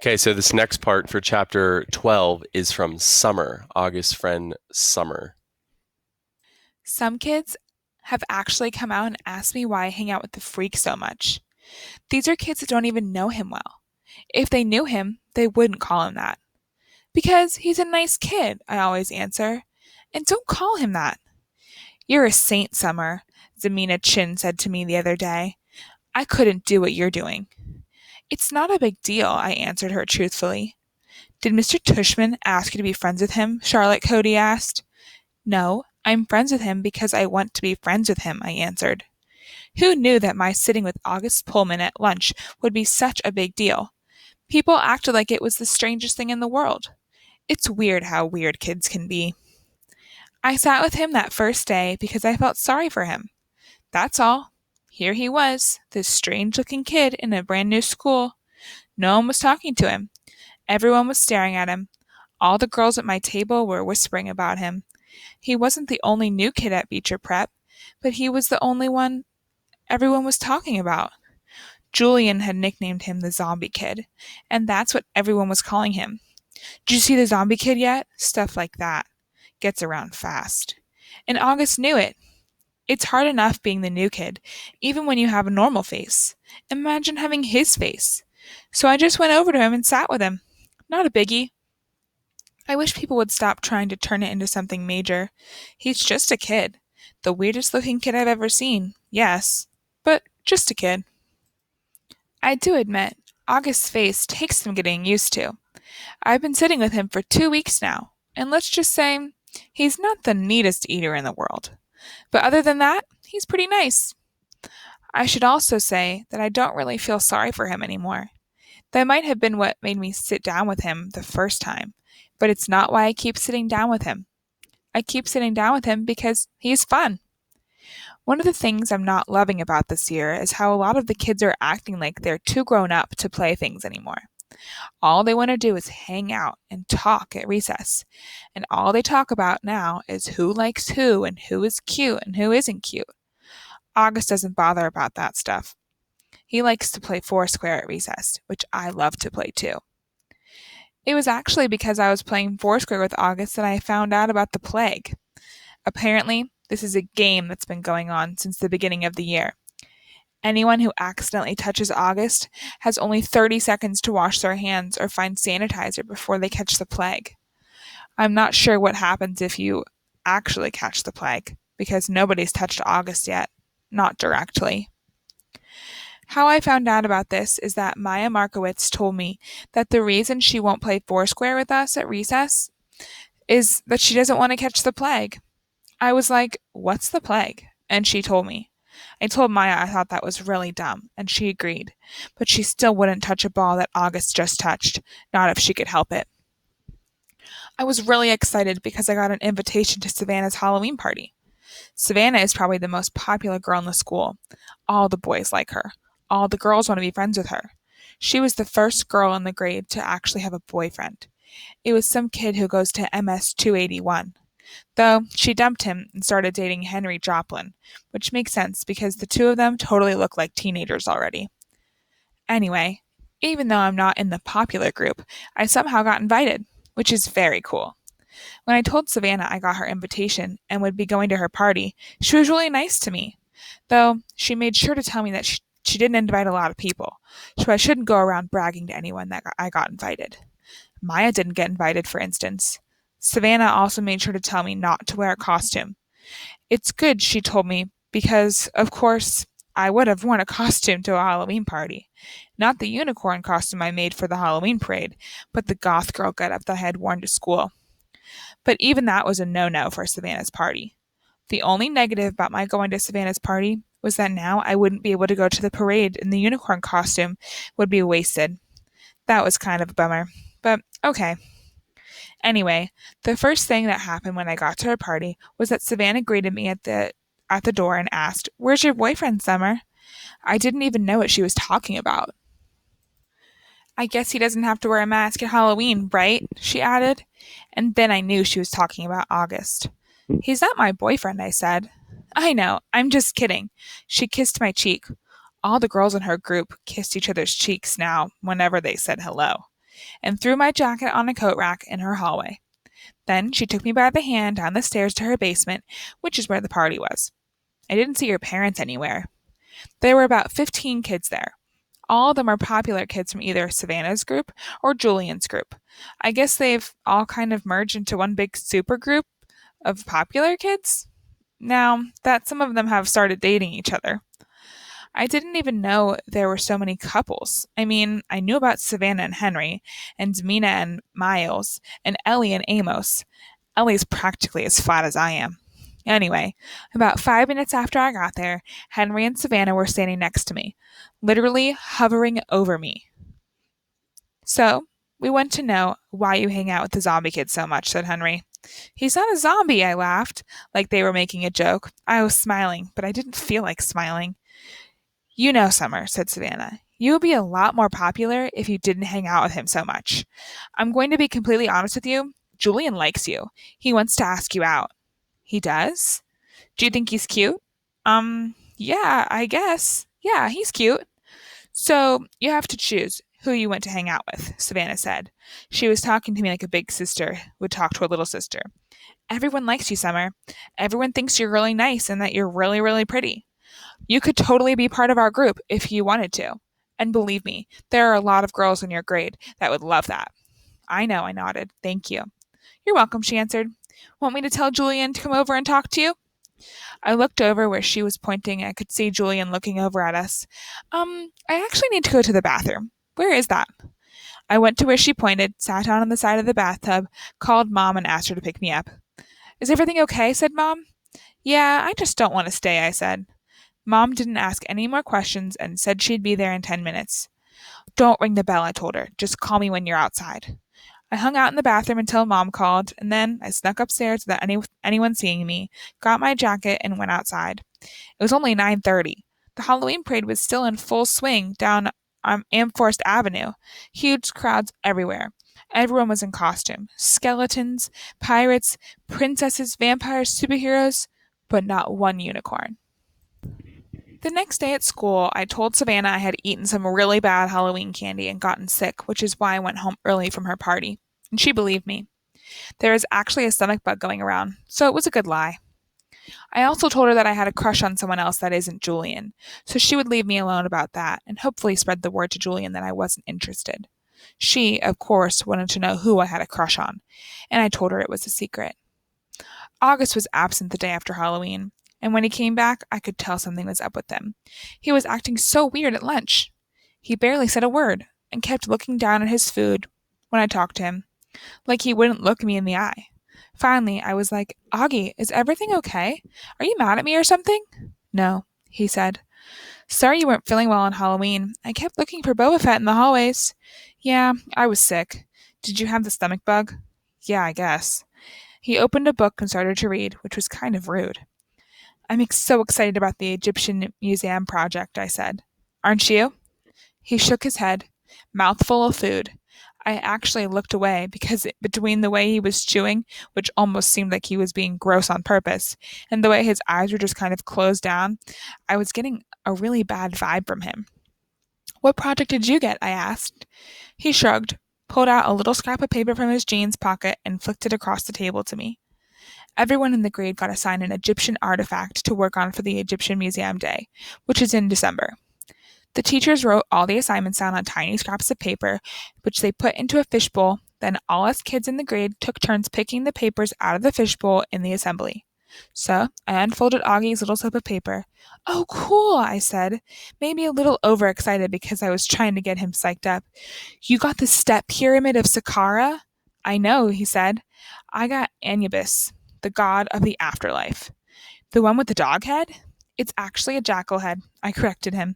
Okay, so this next part for chapter 12 is from Summer, August's friend Summer. Some kids have actually come out and asked me why I hang out with the freak so much. These are kids that don't even know him well. If they knew him, they wouldn't call him that. Because he's a nice kid, I always answer. And don't call him that. You're a saint, Summer, Zamina Chin said to me the other day. I couldn't do what you're doing. It's not a big deal, I answered her truthfully. Did Mr. Tushman ask you to be friends with him? Charlotte Cody asked. No, I'm friends with him because I want to be friends with him, I answered. Who knew that my sitting with August Pullman at lunch would be such a big deal? People acted like it was the strangest thing in the world. It's weird how weird kids can be. I sat with him that first day because I felt sorry for him. That's all. Here he was, this strange looking kid in a brand new school. No one was talking to him. Everyone was staring at him. All the girls at my table were whispering about him. He wasn't the only new kid at Beecher Prep, but he was the only one everyone was talking about. Julian had nicknamed him the Zombie Kid, and that's what everyone was calling him. Did you see the Zombie Kid yet? Stuff like that. Gets around fast. And August knew it. It's hard enough being the new kid, even when you have a normal face. Imagine having his face. So I just went over to him and sat with him. Not a biggie. I wish people would stop trying to turn it into something major. He's just a kid. The weirdest looking kid I've ever seen, yes, but just a kid. I do admit, August's face takes some getting used to. I've been sitting with him for 2 weeks now, and let's just say he's not the neatest eater in the world. But other than that, he's pretty nice. I should also say that I don't really feel sorry for him anymore. That might have been what made me sit down with him the first time, but it's not why I keep sitting down with him. I keep sitting down with him because he's fun. One of the things I'm not loving about this year is how a lot of the kids are acting like they're too grown up to play things anymore. All they want to do is hang out and talk at recess. And all they talk about now is who likes who and who is cute and who isn't cute. August doesn't bother about that stuff. He likes to play Foursquare at recess, which I love to play too. It was actually because I was playing Foursquare with August that I found out about the plague. Apparently, this is a game that's been going on since the beginning of the year. Anyone who accidentally touches August has only 30 seconds to wash their hands or find sanitizer before they catch the plague. I'm not sure what happens if you actually catch the plague, because nobody's touched August yet, not directly. How I found out about this is that Maya Markowitz told me that the reason she won't play Foursquare with us at recess is that she doesn't want to catch the plague. I was like, "What's the plague?" And she told me. I told Maya I thought that was really dumb, and she agreed. But she still wouldn't touch a ball that August just touched, not if she could help it. I was really excited because I got an invitation to Savannah's Halloween party. Savannah is probably the most popular girl in the school. All the boys like her. All the girls want to be friends with her. She was the first girl in the grade to actually have a boyfriend. It was some kid who goes to MS 281. Though she dumped him and started dating Henry Joplin, which makes sense because the two of them totally look like teenagers already. Anyway, even though I'm not in the popular group, I somehow got invited, which is very cool. When I told Savannah I got her invitation and would be going to her party, she was really nice to me. Though she made sure to tell me that she didn't invite a lot of people, so I shouldn't go around bragging to anyone that I got invited. Maya didn't get invited, for instance. Savannah also made sure to tell me not to wear a costume. It's good, she told me, because, of course, I would have worn a costume to a Halloween party. Not the unicorn costume I made for the Halloween parade, but the goth girl getup that I had worn to school. But even that was a no-no for Savannah's party. The only negative about my going to Savannah's party was that now I wouldn't be able to go to the parade and the unicorn costume would be wasted. That was kind of a bummer. But okay. Anyway, the first thing that happened when I got to her party was that Savannah greeted me at the door and asked, "Where's your boyfriend, Summer?" I didn't even know what she was talking about. "I guess he doesn't have to wear a mask at Halloween, right?" she added. And then I knew she was talking about August. "He's not my boyfriend," I said. "I know, I'm just kidding." She kissed my cheek. All the girls in her group kissed each other's cheeks now whenever they said hello. and threw my jacket on a coat rack in her hallway. Then she took me by the hand down the stairs to her basement, which is where the party was. I didn't see her parents anywhere. There were about 15 kids there. All of them are popular kids from either Savannah's group or Julian's group. I guess they've all kind of merged into one big super group of popular kids. Now that some of them have started dating each other. I didn't even know there were so many couples. I mean, I knew about Savannah and Henry, and Mina and Miles, and Ellie and Amos. Ellie's practically as flat as I am. Anyway, about 5 minutes after I got there, Henry and Savannah were standing next to me, literally hovering over me. So, we want to know why you hang out with the zombie kid so much, said Henry. He's not a zombie, I laughed, like they were making a joke. I was smiling, but I didn't feel like smiling. You know, Summer, said Savannah. You would be a lot more popular if you didn't hang out with him so much. I'm going to be completely honest with you. Julian likes you. He wants to ask you out. He does? Do you think he's cute? Yeah, I guess. Yeah, he's cute. So, you have to choose who you want to hang out with, Savannah said. She was talking to me like a big sister would talk to a little sister. Everyone likes you, Summer. Everyone thinks you're really nice and that you're really, really pretty. You could totally be part of our group if you wanted to. And believe me, there are a lot of girls in your grade that would love that. I know, I nodded. Thank you. You're welcome, she answered. Want me to tell Julian to come over and talk to you? I looked over where she was pointing and I could see Julian looking over at us. I actually need to go to the bathroom. Where is that? I went to where she pointed, sat down on the side of the bathtub, called Mom and asked her to pick me up. Is everything okay? Said Mom. Yeah, I just don't want to stay, I said. Mom didn't ask any more questions and said she'd be there in 10 minutes. Don't ring the bell, I told her. Just call me when you're outside. I hung out in the bathroom until Mom called, and then I snuck upstairs without anyone seeing me, got my jacket, and went outside. It was only 9:30. The Halloween parade was still in full swing down Amherst Avenue. Huge crowds everywhere. Everyone was in costume. Skeletons, pirates, princesses, vampires, superheroes, but not one unicorn. The next day at school, I told Savannah I had eaten some really bad Halloween candy and gotten sick, which is why I went home early from her party. And she believed me. There is actually a stomach bug going around, so it was a good lie. I also told her that I had a crush on someone else that isn't Julian, so she would leave me alone about that and hopefully spread the word to Julian that I wasn't interested. She, of course, wanted to know who I had a crush on, and I told her it was a secret. August was absent the day after Halloween, and when he came back, I could tell something was up with him. He was acting so weird at lunch. He barely said a word and kept looking down at his food when I talked to him, like he wouldn't look me in the eye. Finally, I was like, Augie, is everything okay? Are you mad at me or something? No, he said. Sorry you weren't feeling well on Halloween. I kept looking for Boba Fett in the hallways. Yeah, I was sick. Did you have the stomach bug? Yeah, I guess. He opened a book and started to read, which was kind of rude. I'm so excited about the Egyptian Museum project, I said. Aren't you? He shook his head, mouth full of food. I actually looked away because between the way he was chewing, which almost seemed like he was being gross on purpose, and the way his eyes were just kind of closed down, I was getting a really bad vibe from him. What project did you get? I asked. He shrugged, pulled out a little scrap of paper from his jeans pocket, and flicked it across the table to me. Everyone in the grade got assigned an Egyptian artifact to work on for the Egyptian Museum Day, which is in December. The teachers wrote all the assignments down on tiny scraps of paper, which they put into a fishbowl. Then all us kids in the grade took turns picking the papers out of the fishbowl in the assembly. So I unfolded Augie's little slip of paper. Oh, cool, I said, maybe a little overexcited because I was trying to get him psyched up. You got the step pyramid of Saqqara? I know, he said. I got Anubis, the god of the afterlife. The one with the dog head? It's actually a jackal head, I corrected him.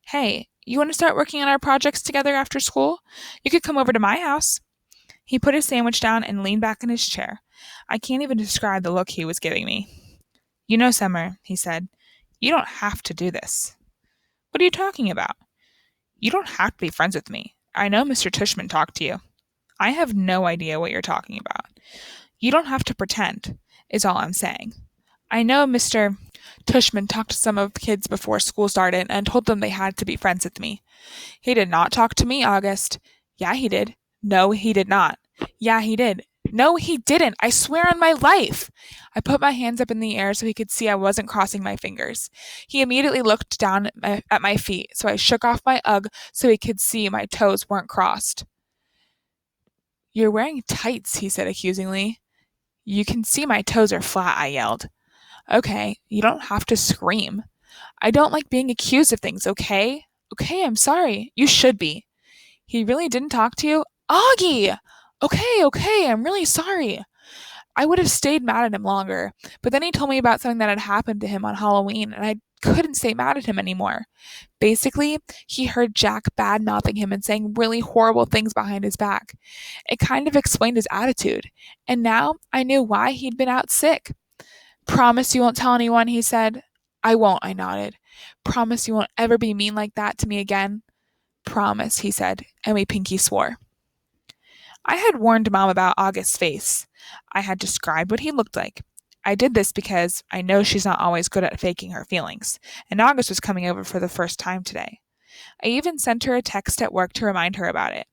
Hey, you want to start working on our projects together after school? You could come over to my house. He put his sandwich down and leaned back in his chair. I can't even describe the look he was giving me. You know, Summer, he said, you don't have to do this. What are you talking about? You don't have to be friends with me. I know Mr. Tushman talked to you. I have no idea what you're talking about. You don't have to pretend, is all I'm saying. I know Mr. Tushman talked to some of the kids before school started and told them they had to be friends with me. He did not talk to me, August. Yeah, he did. No, he did not. Yeah, he did. No, he didn't. I swear on my life. I put my hands up in the air so he could see I wasn't crossing my fingers. He immediately looked down at my feet, so I shook off my Ugg so he could see my toes weren't crossed. You're wearing tights, he said accusingly. You can see my toes are flat, I yelled. Okay, you don't have to scream. I don't like being accused of things, okay? Okay, I'm sorry. You should be. He really didn't talk to you? Augie! Okay, I'm really sorry. I would have stayed mad at him longer, but then he told me about something that had happened to him on Halloween, and I couldn't stay mad at him anymore. Basically, he heard Jack bad mouthing him and saying really horrible things behind his back. It kind of explained his attitude, and now I knew why he'd been out sick. Promise you won't tell anyone, he said. I won't, I nodded. Promise you won't ever be mean like that to me again. Promise, he said, and we pinky swore. I had warned Mom about August's face. I had described what he looked like. I did this because I know she's not always good at faking her feelings, and August was coming over for the first time today. I even sent her a text at work to remind her about it,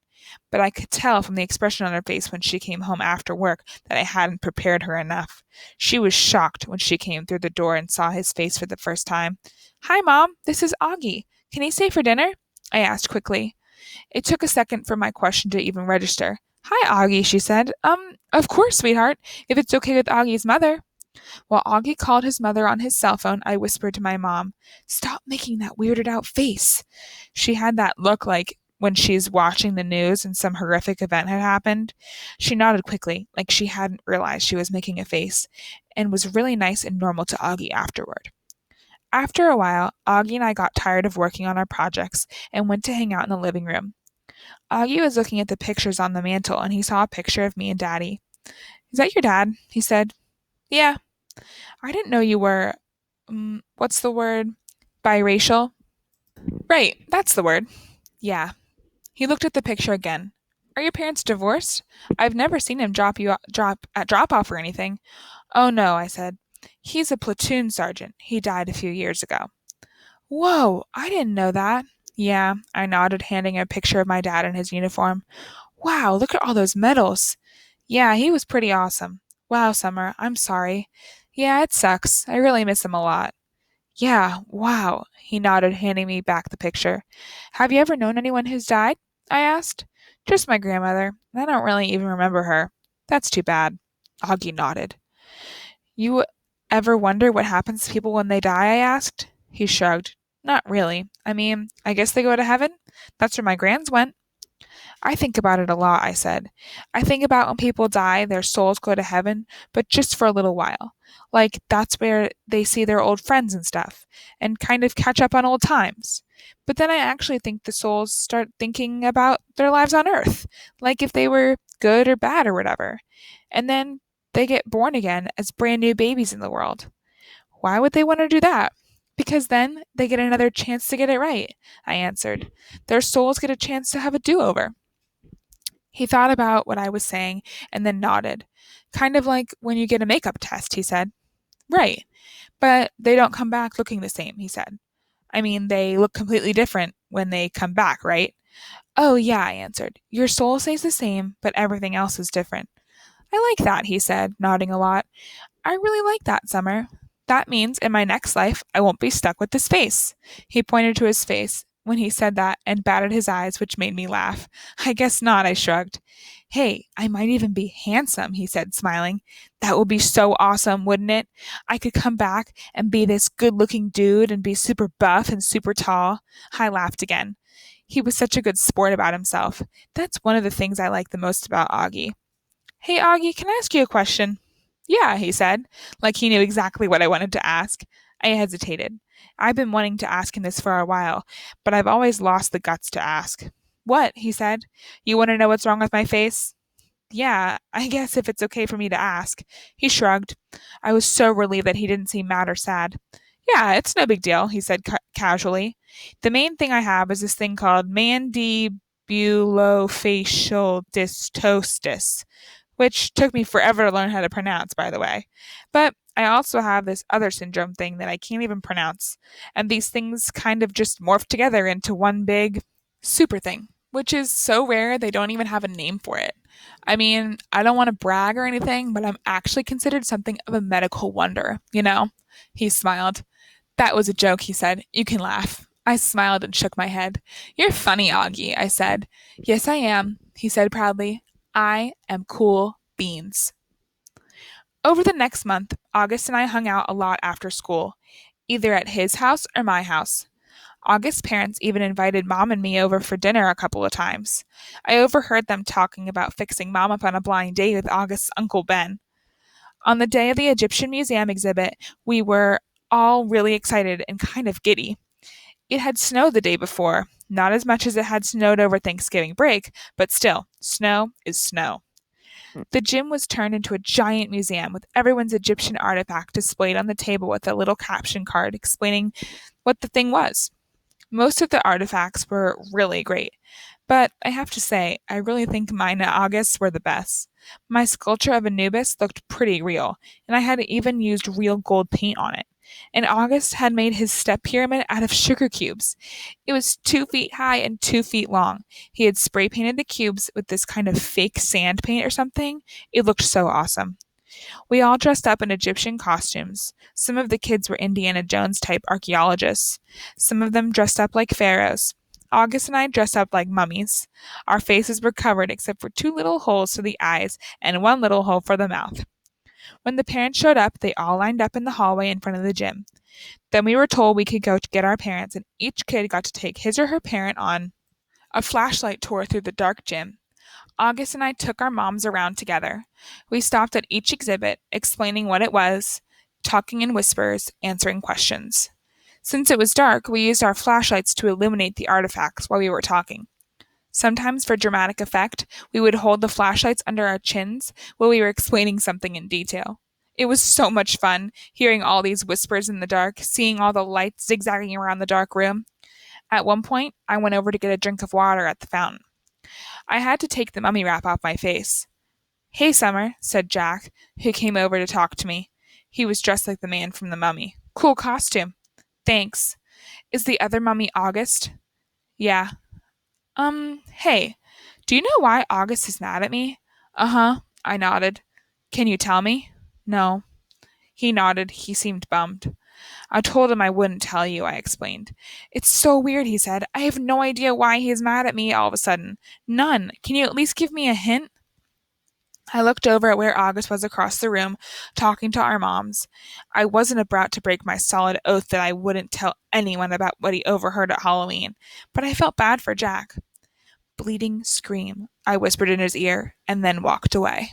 but I could tell from the expression on her face when she came home after work that I hadn't prepared her enough. She was shocked when she came through the door and saw his face for the first time. Hi, Mom, this is Augie. Can he stay for dinner? I asked quickly. It took a second for my question to even register. Hi, Augie, she said. Of course, sweetheart, if it's okay with Augie's mother. While Augie called his mother on his cell phone, I whispered to my mom, Stop making that weirded out face. She had that look like when she's watching the news and some horrific event had happened. She nodded quickly, like she hadn't realized she was making a face, and was really nice and normal to Augie afterward. After a while, Augie and I got tired of working on our projects and went to hang out in the living room. Augie was looking at the pictures on the mantel and he saw a picture of me and Daddy. Is that your dad? He said. Yeah. I didn't know you were, what's the word? Biracial? Right, that's the word. Yeah. He looked at the picture again. Are your parents divorced? I've never seen him drop off or anything. Oh no, I said. He's a platoon sergeant. He died a few years ago. Whoa, I didn't know that. Yeah, I nodded, handing a picture of my dad in his uniform. Wow, look at all those medals. Yeah, he was pretty awesome. Wow, Summer, I'm sorry. Yeah, it sucks. I really miss him a lot. Yeah, wow. He nodded, handing me back the picture. Have you ever known anyone who's died? I asked. Just my grandmother. I don't really even remember her. That's too bad. Augie nodded. You ever wonder what happens to people when they die? I asked. He shrugged. Not really. I mean, I guess they go to heaven. That's where my grands went. I think about it a lot, I said. I think about when people die, their souls go to heaven, but just for a little while. Like, that's where they see their old friends and stuff, and kind of catch up on old times. But then I actually think the souls start thinking about their lives on Earth, like if they were good or bad or whatever. And then they get born again as brand new babies in the world. Why would they want to do that? Because then they get another chance to get it right, I answered. Their souls get a chance to have a do over. He thought about what I was saying and then nodded. Kind of like when you get a makeup test, he said. Right. But they don't come back looking the same, he said. I mean, they look completely different when they come back, right? Oh, yeah, I answered. Your soul stays the same, but everything else is different. I like that, he said, nodding a lot. I really like that, Summer. That means in my next life, I won't be stuck with this face. He pointed to his face when he said that and batted his eyes, which made me laugh. I guess not, I shrugged. Hey, I might even be handsome, he said, smiling. That would be so awesome, wouldn't it? I could come back and be this good looking dude and be super buff and super tall. I laughed again. He was such a good sport about himself. That's one of the things I like the most about Augie. Hey, Augie, can I ask you a question? Yeah, he said, like he knew exactly what I wanted to ask. I hesitated. I've been wanting to ask him this for a while, but I've always lost the guts to ask. What? He said. You want to know what's wrong with my face? Yeah, I guess if it's okay for me to ask. He shrugged. I was so relieved that he didn't seem mad or sad. Yeah, it's no big deal, he said casually. The main thing I have is this thing called mandibulofacial dysostosis, which took me forever to learn how to pronounce, by the way. But I also have this other syndrome thing that I can't even pronounce, and these things kind of just morph together into one big super thing, which is so rare they don't even have a name for it. I mean, I don't want to brag or anything, but I'm actually considered something of a medical wonder, you know? He smiled. That was a joke, he said. You can laugh. I smiled and shook my head. You're funny, Augie, I said. Yes, I am, he said proudly. I am cool beans. Over the next month, August and I hung out a lot after school, either at his house or my house. August's parents even invited Mom and me over for dinner a couple of times. I overheard them talking about fixing Mom up on a blind date with August's Uncle Ben. On the day of the Egyptian Museum exhibit, we were all really excited and kind of giddy. It had snowed the day before, not as much as it had snowed over Thanksgiving break, but still, snow is snow. The gym was turned into a giant museum with everyone's Egyptian artifact displayed on the table with a little caption card explaining what the thing was. Most of the artifacts were really great, but I have to say, I really think mine at August were the best. My sculpture of Anubis looked pretty real, and I had even used real gold paint on it. And August had made his step pyramid out of sugar cubes. It was 2 feet high and 2 feet long. He had spray painted the cubes with this kind of fake sand paint or something. It looked so awesome. We all dressed up in Egyptian costumes. Some of the kids were Indiana Jones type archaeologists. Some of them dressed up like pharaohs. August and I dressed up like mummies. Our faces were covered except for 2 little holes for the eyes and 1 little hole for the mouth. When the parents showed up, they all lined up in the hallway in front of the gym. Then we were told we could go to get our parents, and each kid got to take his or her parent on a flashlight tour through the dark gym. August and I took our moms around together. We stopped at each exhibit, explaining what it was, talking in whispers, answering questions. Since it was dark, we used our flashlights to illuminate the artifacts while we were talking. Sometimes, for dramatic effect, we would hold the flashlights under our chins while we were explaining something in detail. It was so much fun, hearing all these whispers in the dark, seeing all the lights zigzagging around the dark room. At one point, I went over to get a drink of water at the fountain. I had to take the mummy wrap off my face. Hey, Summer, said Jack, who came over to talk to me. He was dressed like the man from the mummy. Cool costume. Thanks. Is the other mummy August? Yeah. Hey, do you know why August is mad at me? Uh-huh, I nodded. Can you tell me? No. He nodded. He seemed bummed. I told him I wouldn't tell you, I explained. It's so weird, he said. I have no idea why he's mad at me all of a sudden. None. Can you at least give me a hint? I looked over at where August was across the room, talking to our moms. I wasn't about to break my solid oath that I wouldn't tell anyone about what he overheard at Halloween, but I felt bad for Jack. Bleeding scream, I whispered in his ear, and then walked away.